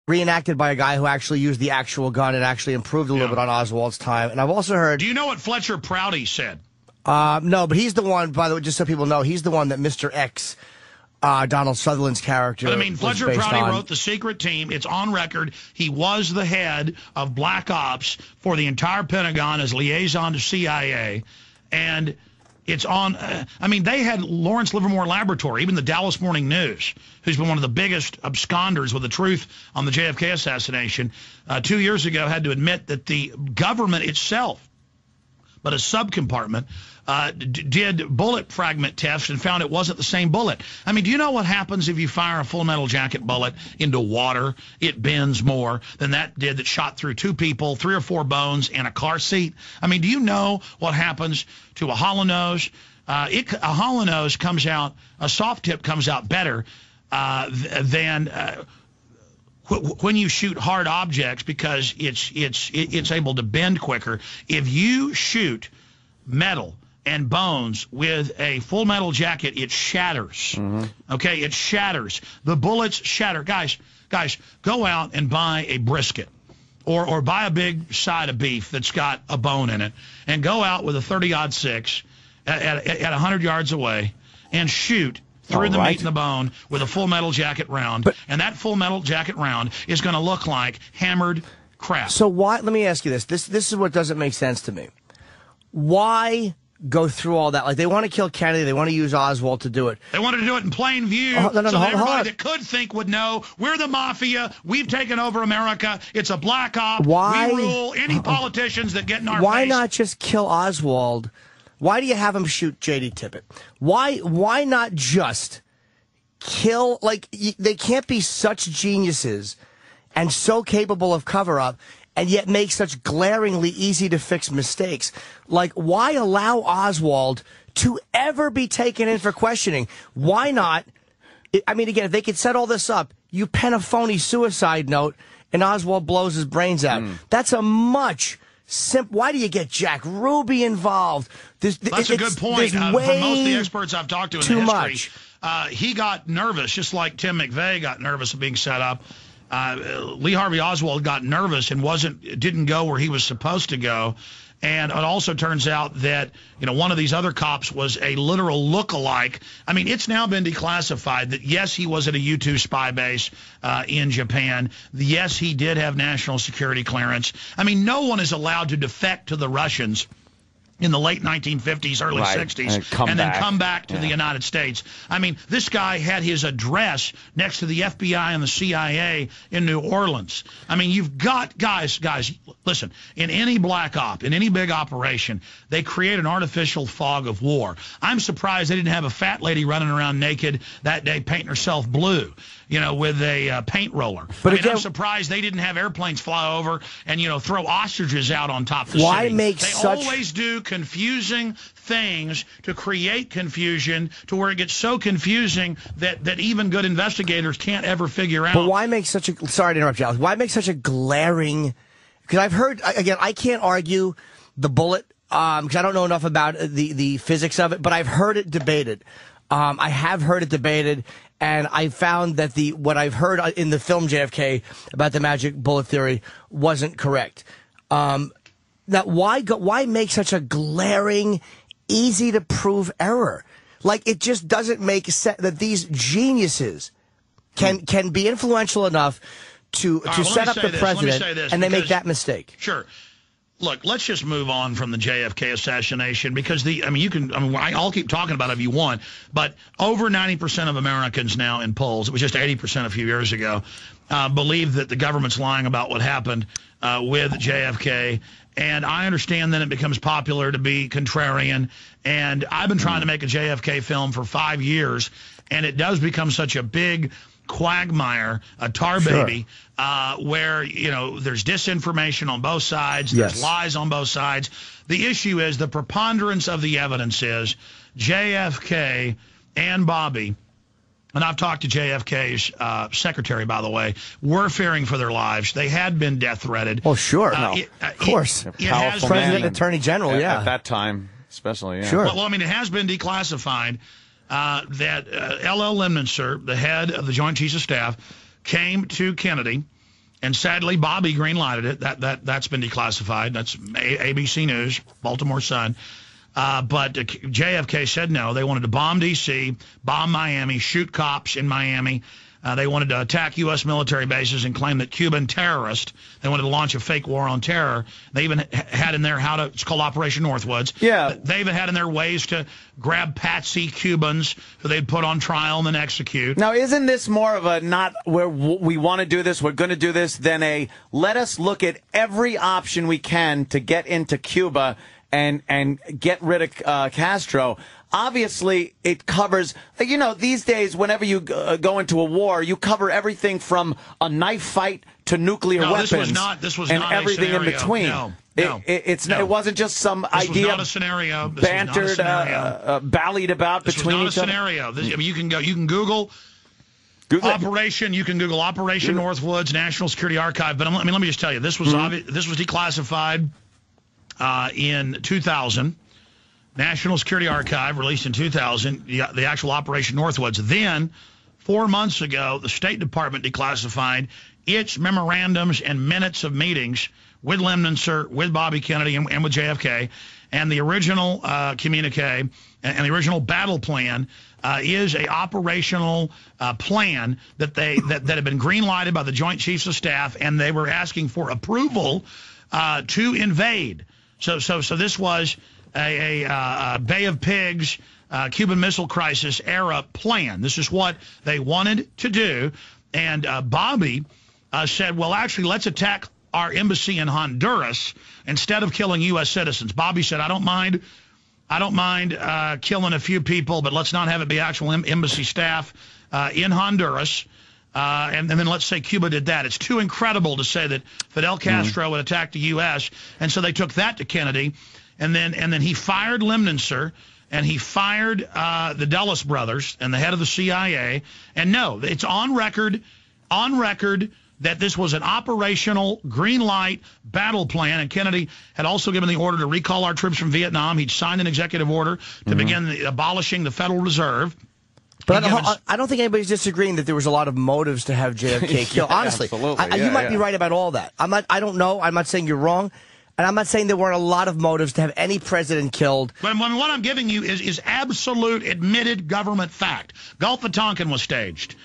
reenacted by a guy who actually used the actual gun and actually improved a little bit on Oswald's time. And I've also heard... Do you know what Fletcher Prouty said? No, but he's the one, by the way, just so people know, he's the one that Mr. X, Donald Sutherland's character, I mean, Fletcher Prouty wrote The Secret Team. It's on record. He was the head of Black Ops for the entire Pentagon as liaison to CIA. And it's on, I mean, they had Lawrence Livermore Laboratory, even the Dallas Morning News, who's been one of the biggest absconders with the truth on the JFK assassination, 2 years ago had to admit that the government itself, but a subcompartment, did bullet fragment tests and found it wasn't the same bullet. I mean, do you know what happens if you fire a Full Metal Jacket bullet into water? It bends more than that did that shot through 2 people, 3 or 4 bones, and a car seat. I mean, do you know what happens to a hollow nose? A hollow nose comes out, a soft tip comes out better than when you shoot hard objects because it's able to bend quicker. If you shoot metal and bones with a Full Metal Jacket, it shatters. Okay, it shatters. The bullets shatter. Guys, go out and buy a brisket or buy a big side of beef that's got a bone in it and go out with a 30-06 at 100 yards away and shoot through the meat and the bone with a Full Metal Jacket round. And that Full Metal Jacket round is going to look like hammered crap. So why, let me ask you this. This is what doesn't make sense to me. Why go through all that? Like, they want to kill Kennedy. They want to use Oswald to do it. They wanted to do it in plain view so that everybody that could think would know we're the mafia. We've taken over America. It's a black op. Why? We rule any politicians that get in our face. Why not just kill Oswald? Why do you have him shoot J.D. Tippit? Why not just kill? Like, they can't be such geniuses and so capable of cover-up and yet make such glaringly easy-to-fix mistakes. Like, why allow Oswald to ever be taken in for questioning? Why not? I mean, again, if they could set all this up, you pen a phony suicide note and Oswald blows his brains out. That's a much... Why do you get Jack Ruby involved? That's a good point. From most of the experts I've talked to in the history, he got nervous, just like Tim McVeigh got nervous of being set up. Lee Harvey Oswald got nervous and didn't go where he was supposed to go. And it also turns out that, you know, one of these other cops was a literal look-alike. I mean, it's now been declassified that, yes, he was at a U-2 spy base in Japan. Yes, he did have national security clearance. I mean, no one is allowed to defect to the Russians in the late 1950s, early 60s, and then come back to the United States. I mean, this guy had his address next to the FBI and the CIA in New Orleans. I mean, you've got, guys, listen, in any black op, in any big operation, they create an artificial fog of war. I'm surprised they didn't have a fat lady running around naked that day painting herself blue, you know, with a paint roller. But I mean, I'm surprised they didn't have airplanes fly over and, you know, throw ostriches out on top of the city. They always do confusing things to create confusion to where it gets so confusing that even good investigators can't ever figure out. But why make such a, sorry to interrupt you, Alex, why make such a glaring, because I've heard, again, I can't argue the bullet, because I don't know enough about the physics of it, but I've heard it debated. I have heard it debated, and I found that what I've heard in the film JFK about the magic bullet theory wasn't correct. Now, why make such a glaring, easy-to-prove error? Like, it just doesn't make sense that these geniuses can be influential enough to set up the president, and they make that mistake. Sure. Look, let's just move on from the JFK assassination because I'll keep talking about it if you want, but over 90% of Americans now in polls, it was just 80% a few years ago, believe that the government's lying about what happened with JFK. And I understand that it becomes popular to be contrarian. And I've been trying to make a JFK film for 5 years, and it does become such a big quagmire, a tar baby, where, you know, there's disinformation on both sides, there's lies on both sides. The issue is the preponderance of the evidence is JFK and Bobby, and I've talked to JFK's secretary, by the way, were fearing for their lives. They had been death threated. Oh, sure. Of course. Powerful President, Attorney General, at that time, especially, Sure. Well, I mean, it has been declassified that L.L. Lemnitzer, the head of the Joint Chiefs of Staff, came to Kennedy And sadly, Bobby greenlighted it. That's been declassified. That's ABC News, Baltimore Sun. But JFK said no. They wanted to bomb D.C., bomb Miami, shoot cops in Miami. They wanted to attack U.S. military bases and claim that Cuban terrorists. They wanted to launch a fake war on terror. They even had in there it's called Operation Northwoods. Yeah. They even had in there ways to grab patsy Cubans who they'd put on trial and then execute. Now, isn't this more of a not where we want to do this, we're going to do this, than a let us look at every option we can to get into Cuba and get rid of Castro? Obviously, it covers, these days, whenever you go into a war, you cover everything from a knife fight to nuclear weapons. This was and not everything a in between. No. It wasn't just some this idea. Was not a scenario. This bantered, was not a scenario. Ballied about this between each other. Scenario. You can Google Operation. You can Google Operation Northwoods, National Security Archive. But let me just tell you, this was this was declassified in 2000. National Security Archive released in 2000, the actual Operation Northwoods. Then, 4 months ago, the State Department declassified its memorandums and minutes of meetings with Lemnitzer, with Bobby Kennedy, and with JFK. And the original communique and the original battle plan is a operational plan that had been green-lighted by the Joint Chiefs of Staff, and they were asking for approval to invade. So this was a Bay of Pigs, Cuban Missile Crisis era plan. This is what they wanted to do. And Bobby said, well, actually, let's attack our embassy in Honduras instead of killing U.S. citizens. Bobby said, I don't mind killing a few people, but let's not have it be actual embassy staff in Honduras. And then let's say Cuba did that. It's too incredible to say that Fidel Castro would attack the U.S. And so they took that to Kennedy. And then he fired Lemnitzer, and he fired the Dulles brothers and the head of the CIA. And no, it's on record that this was an operational green light battle plan. And Kennedy had also given the order to recall our troops from Vietnam. He'd signed an executive order to begin abolishing the Federal Reserve. But I don't think anybody's disagreeing that there was a lot of motives to have JFK killed. Honestly, you might be right about all that. I don't know. I'm not saying you're wrong. And I'm not saying there weren't a lot of motives to have any president killed. But what I'm giving you is absolute admitted government fact. Gulf of Tonkin was staged.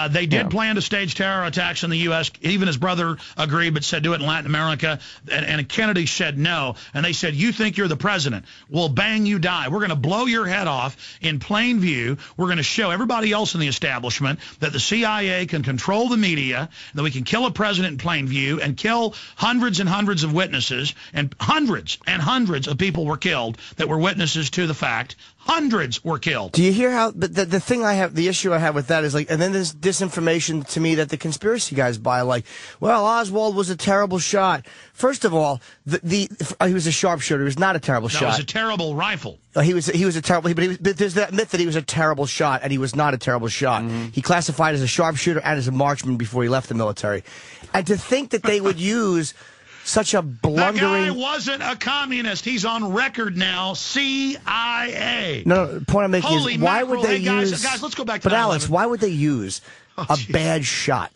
They did plan to stage terror attacks in the U.S. Even his brother agreed, but said do it in Latin America. And Kennedy said no. And they said, you think you're the president. Well, bang, you die. We're going to blow your head off in plain view. We're going to show everybody else in the establishment that the CIA can control the media, that we can kill a president in plain view and kill hundreds and hundreds of witnesses. And hundreds of people were killed that were witnesses to the fact. Hundreds were killed. Do you hear how the thing I have, the issue I have with that is and then there's disinformation to me that the conspiracy guys buy, well, Oswald was a terrible shot. First of all, he was a sharpshooter. He was not a terrible shot. That was a terrible rifle. He was a terrible, but there's that myth that he was a terrible shot, and he was not a terrible shot. He classified as a sharpshooter and as a marksman before he left the military. And to think that they would use such a blundering... That guy wasn't a communist. He's on record now. CIA. No, the point I'm making is why would they use... Guys, let's go back to But Alex, why would they use a bad shot?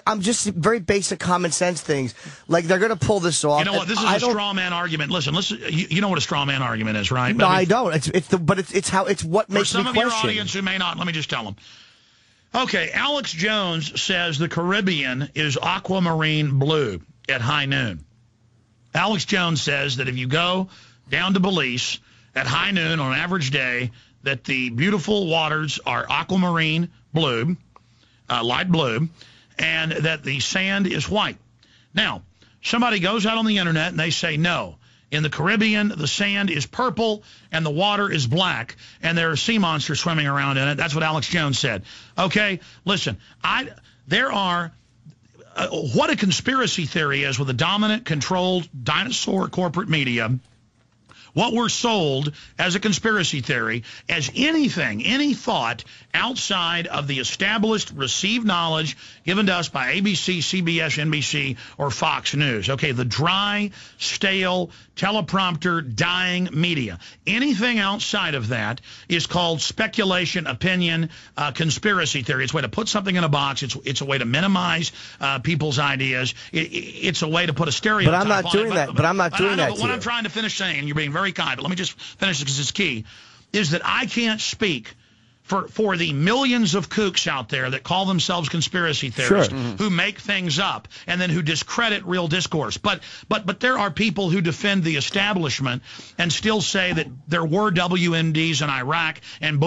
I'm just very basic common sense things. They're going to pull this off. You know what? This is a straw man argument. Listen. You know what a straw man argument is, right? No, I don't. It's what makes me question. For some of your audience who may not, let me just tell them. Okay, Alex Jones says the Caribbean is aquamarine blue at high noon. Alex Jones says that if you go down to Belize at high noon on an average day, that the beautiful waters are aquamarine blue, light blue, and that the sand is white. Now, somebody goes out on the internet and they say, no, in the Caribbean, the sand is purple and the water is black, and there are sea monsters swimming around in it. That's what Alex Jones said. Okay, listen, there are... what a conspiracy theory is with a dominant, controlled dinosaur corporate media What we're sold as a conspiracy theory as anything, any thought outside of the established received knowledge given to us by ABC, CBS, NBC, or Fox News. Okay, the dry, stale, teleprompter, dying media. Anything outside of that is called speculation, opinion, conspiracy theory. It's a way to put something in a box. It's a way to minimize people's ideas. It's a way to put a stereotype on it. But I'm not doing that. But I'm not doing that. But what I'm trying to finish saying, and you're being very kind, but let me just finish it because it's key, is that I can't speak for the millions of kooks out there that call themselves conspiracy theorists, who make things up and then who discredit real discourse. But there are people who defend the establishment and still say that there were WMDs in Iraq and Bush